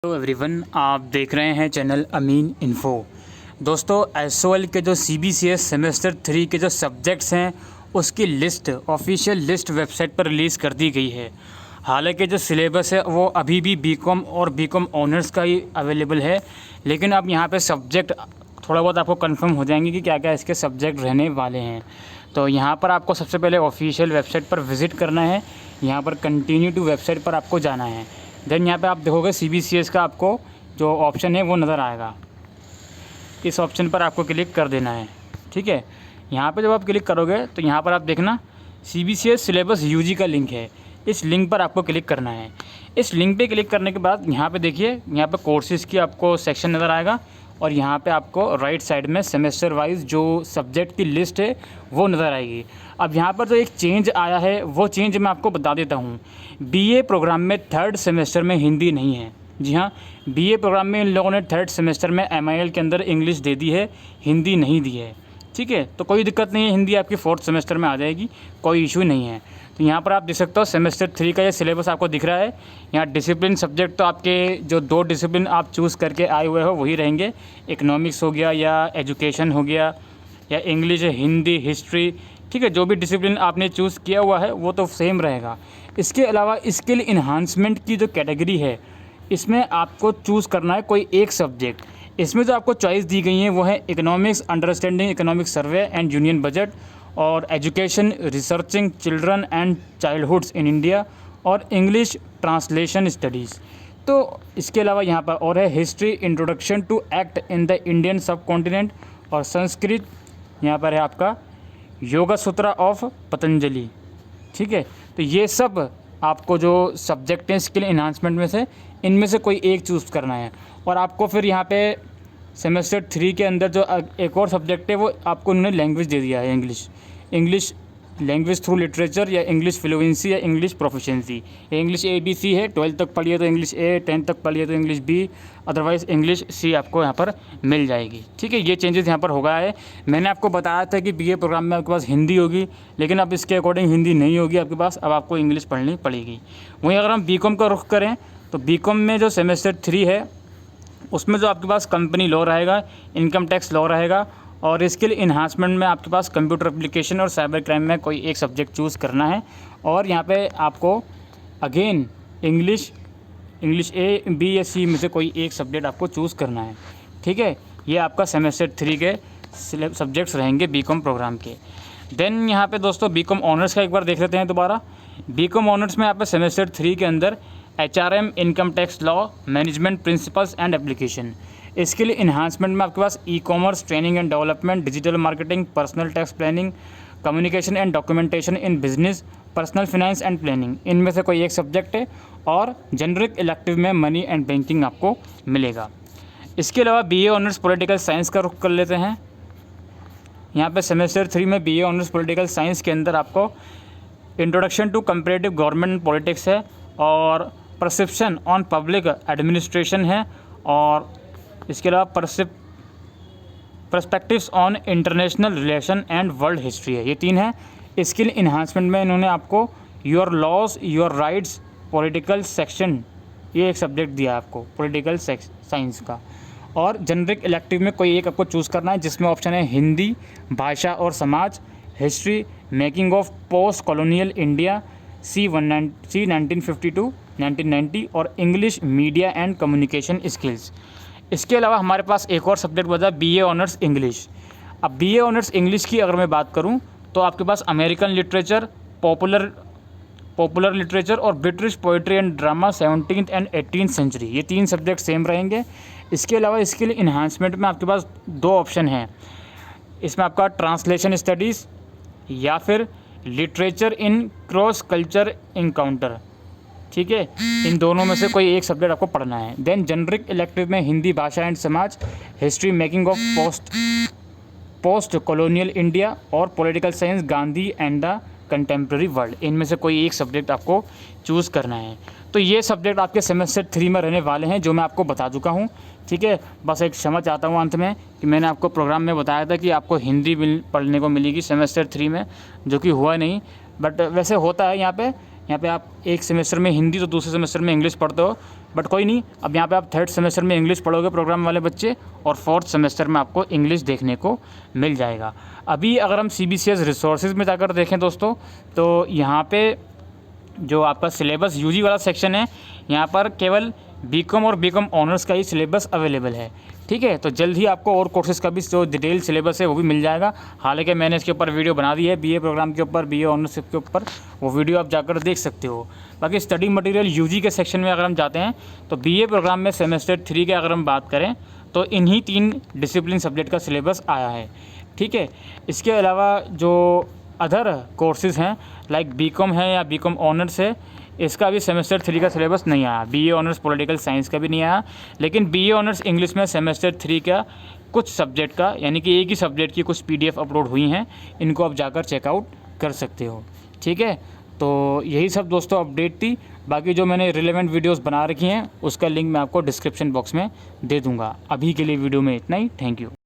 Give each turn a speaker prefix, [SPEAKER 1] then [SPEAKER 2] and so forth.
[SPEAKER 1] Hello everyone, आप देख रहे हैं चैनल अमीन इन्फो। दोस्तों, एसओएल के जो सीबीसीएस सेमेस्टर 3 के जो सब्जेक्ट्स हैं उसकी लिस्ट, ऑफिशियल लिस्ट वेबसाइट पर रिलीज़ कर दी गई है। हालांकि जो सिलेबस है वो अभी भी बीकॉम और बीकॉम ऑनर्स का ही अवेलेबल है, लेकिन अब यहाँ पे सब्जेक्ट थोड़ा बहुत आपको कंफर्म हो जाएंगे कि क्या क्या इसके सब्जेक्ट रहने वाले हैं। तो यहाँ पर आपको सबसे पहले ऑफिशियल वेबसाइट पर विज़िट करना है। यहाँ पर कंटिन्यू टू वेबसाइट पर आपको जाना है। देन यहाँ पे आप देखोगे सीबीसीएस का आपको जो ऑप्शन है वो नज़र आएगा। इस ऑप्शन पर आपको क्लिक कर देना है। ठीक है, यहाँ पे जब आप क्लिक करोगे तो यहाँ पर आप देखना सीबीसीएस सिलेबस यूजी का लिंक है। इस लिंक पर आपको क्लिक करना है। इस लिंक पे क्लिक करने के बाद यहाँ पे देखिए, यहाँ पे कोर्सेज़ की आपको सेक्शन नज़र आएगा और यहाँ पे आपको राइट साइड में सेमेस्टर वाइज जो सब्जेक्ट की लिस्ट है वो नज़र आएगी। अब यहाँ पर जो एक चेंज आया है वो चेंज मैं आपको बता देता हूँ। बीए प्रोग्राम में थर्ड सेमेस्टर में हिंदी नहीं है। जी हाँ, बीए प्रोग्राम में इन लोगों ने थर्ड सेमेस्टर में एमआईएल के अंदर इंग्लिश दे दी है, हिंदी नहीं दी है। ठीक है, तो कोई दिक्कत नहीं है, हिंदी आपकी फोर्थ सेमेस्टर में आ जाएगी, कोई इशू नहीं है। तो यहाँ पर आप देख सकते हो सेमेस्टर 3 का ये सिलेबस आपको दिख रहा है। यहाँ डिसिप्लिन सब्जेक्ट तो आपके जो 2 डिसिप्लिन आप चूज़ करके आए हुए हो वही रहेंगे। इकोनॉमिक्स हो गया या एजुकेशन हो गया या इंग्लिश, हिंदी, हिस्ट्री। ठीक है, जो भी डिसिप्लिन आपने चूज़ किया हुआ है वो तो सेम रहेगा। इसके अलावा स्किल इन्हांसमेंट की जो कैटेगरी है इसमें आपको चूज़ करना है कोई एक सब्जेक्ट। इसमें जो आपको चॉइस दी गई है वो है economics, understanding economic survey and union budget, और education, researching children and childhoods in India, और इंग्लिश ट्रांसलेशन स्टडीज़। तो इसके अलावा यहाँ पर और है history, introduction to act in the Indian subcontinent, और संस्कृत। यहाँ पर है आपका योगा सूत्रा ऑफ पतंजलि। ठीक है, तो ये सब आपको जो सब्जेक्ट हैं स्किल इन्हांसमेंट में से इनमें से कोई एक चूज़ करना है। और आपको फिर यहाँ पे सेमेस्टर 3 के अंदर जो एक और सब्जेक्ट है वो आपको उन्होंने लैंग्वेज दे दिया है, इंग्लिश लैंग्वेज थ्रू लिटरेचर, या इंग्लिश फ्लुएंसी, या इंग्लिश प्रोफिशिएंसी। इंग्लिश ABC है, 12th तक पढ़िए तो इंग्लिश A, 10th तक पढ़िए तो English B, otherwise English C आपको यहाँ पर मिल जाएगी। ठीक है, ये चेंजेस यहाँ पर हो गया है। मैंने आपको बताया था कि बीए प्रोग्राम में आपके पास हिंदी होगी, लेकिन अब इसके अकॉर्डिंग हिंदी नहीं होगी आपके पास, अब आपको इंग्लिश पढ़नी पड़ेगी। वहीं अगर हम बीकॉम का रुख करें तो बीकॉम में जो सेमेस्टर 3 है उसमें जो आपके पास कंपनी लॉ रहेगा, इनकम टैक्स लॉ रहेगा, और स्किल इन्हांसमेंट में आपके पास कंप्यूटर एप्लीकेशन और साइबर क्राइम में कोई एक सब्जेक्ट चूज़ करना है। और यहाँ पे आपको अगेन इंग्लिश A, B या C में से कोई एक सब्जेक्ट आपको चूज़ करना है। ठीक है, ये आपका सेमेस्टर 3 के सब्जेक्ट्स रहेंगे बीकॉम प्रोग्राम के। देन यहाँ पे दोस्तों बीकॉम ऑनर्स का एक बार देख लेते हैं दोबारा। बीकॉम ऑनर्स में आप सेमेस्टर 3 के अंदर HRM, income tax law, management principles and application. Skill enhancement में आपके पास e commerce, training and development, digital marketing, personal tax planning, communication and documentation in business, personal finance and planning, इनमें से कोई एक सब्जेक्ट है। और जेनरिक इलेक्टिव में मनी एंड बैंकिंग आपको मिलेगा। इसके अलावा BA ऑनर्स पॉलिटिकल साइंस का रुख कर लेते हैं। यहाँ पे सेमेस्टर 3 में BA ऑनर्स पॉलिटिकल साइंस के अंदर आपको introduction to comparative government politics है, और परसेप्शन ऑन पब्लिक एडमिनिस्ट्रेशन है, और इसके अलावा perspectives on international relation and world history है। ये 3 है। स्किल इन्हांसमेंट में इन्होंने आपको your laws, your rights, political section, ये एक सब्जेक्ट दिया है आपको पॉलिटिकल साइंस का। और जेनरिक इलेक्टिव में कोई एक आपको चूज़ करना है, जिसमें ऑप्शन है हिंदी, भाषा और समाज, history, making of post colonial India, C 1952 1990, और English, media and communication skills. इसके अलावा हमारे पास एक और सब्जेक्ट बचा BA ऑनर्स इंग्लिश। अब BA ऑनर्स इंग्लिश की अगर मैं बात करूं तो आपके पास अमेरिकन लिटरेचर, पॉपुलर लिटरेचर और British poetry and drama 17th and 18th century, ये 3 सब्जेक्ट सेम रहेंगे। इसके अलावा स्किल इन्हांसमेंट में आपके पास 2 ऑप्शन हैं। इसमें आपका ट्रांसलेशन स्टडीज़ या फिर literature in cross culture encounter. ठीक है, इन दोनों में से कोई एक सब्जेक्ट आपको पढ़ना है। देन जेनरिक इलेक्टिव में हिंदी, भाषा एंड समाज, history, making of post colonial India, और political science, Gandhi and the contemporary world. इनमें से कोई एक सब्जेक्ट आपको चूज़ करना है। तो ये सब्जेक्ट आपके सेमेस्टर 3 में रहने वाले हैं, जो मैं आपको बता चुका हूँ। ठीक है, बस एक क्षमा चाहता हूँ अंत में कि मैंने आपको प्रोग्राम में बताया था कि आपको हिंदी पढ़ने को मिलेगी सेमेस्टर 3 में, जो कि हुआ नहीं, बट वैसे होता है यहाँ पे आप एक सेमेस्टर में हिंदी तो दूसरे सेमेस्टर में इंग्लिश पढ़ते हो, बट कोई नहीं, अब यहाँ पे आप 3rd सेमेस्टर में इंग्लिश पढ़ोगे प्रोग्राम वाले बच्चे, और 4th सेमेस्टर में आपको इंग्लिश देखने को मिल जाएगा। अभी अगर हम CBCS रिसोर्सेज में जाकर देखें दोस्तों, तो यहाँ पे जो आपका सिलेबस यूजी वाला सेक्शन है, यहाँ पर केवल बीकॉम और बीकॉम ऑनर्स का ही सिलेबस अवेलेबल है। ठीक है, तो जल्द ही आपको और कोर्सेज़ का भी जो डिटेल सिलेबस है वो भी मिल जाएगा। हालांकि मैंने इसके ऊपर वीडियो बना दी है, बीए प्रोग्राम के ऊपर, बीए ऑनर्स के ऊपर, वो वीडियो आप जाकर देख सकते हो। बाकी स्टडी मटेरियल यूजी के सेक्शन में अगर हम जाते हैं, तो बीए प्रोग्राम में सेमेस्टर 3 की अगर हम बात करें, तो इन्हीं 3 डिसिप्लिन सब्जेक्ट का सिलेबस आया है। ठीक है, इसके अलावा जो अदर कोर्सेज़ हैं लाइक बीकॉम है या बीकॉम ऑनर्स है, इसका भी सेमेस्टर 3 का सिलेबस नहीं आया। बीए ऑनर्स पॉलिटिकल साइंस का भी नहीं आया, लेकिन बीए ऑनर्स इंग्लिश में सेमेस्टर 3 का कुछ सब्जेक्ट का, यानी कि एक ही सब्जेक्ट की कुछ PDF अपलोड हुई हैं, इनको आप जाकर चेकआउट कर सकते हो। ठीक है, तो यही सब दोस्तों अपडेट थी। बाकी जो मैंने रिलेवेंट वीडियोस बना रखी हैं उसका लिंक मैं आपको डिस्क्रिप्शन बॉक्स में दे दूँगा। अभी के लिए वीडियो में इतना ही। Thank you.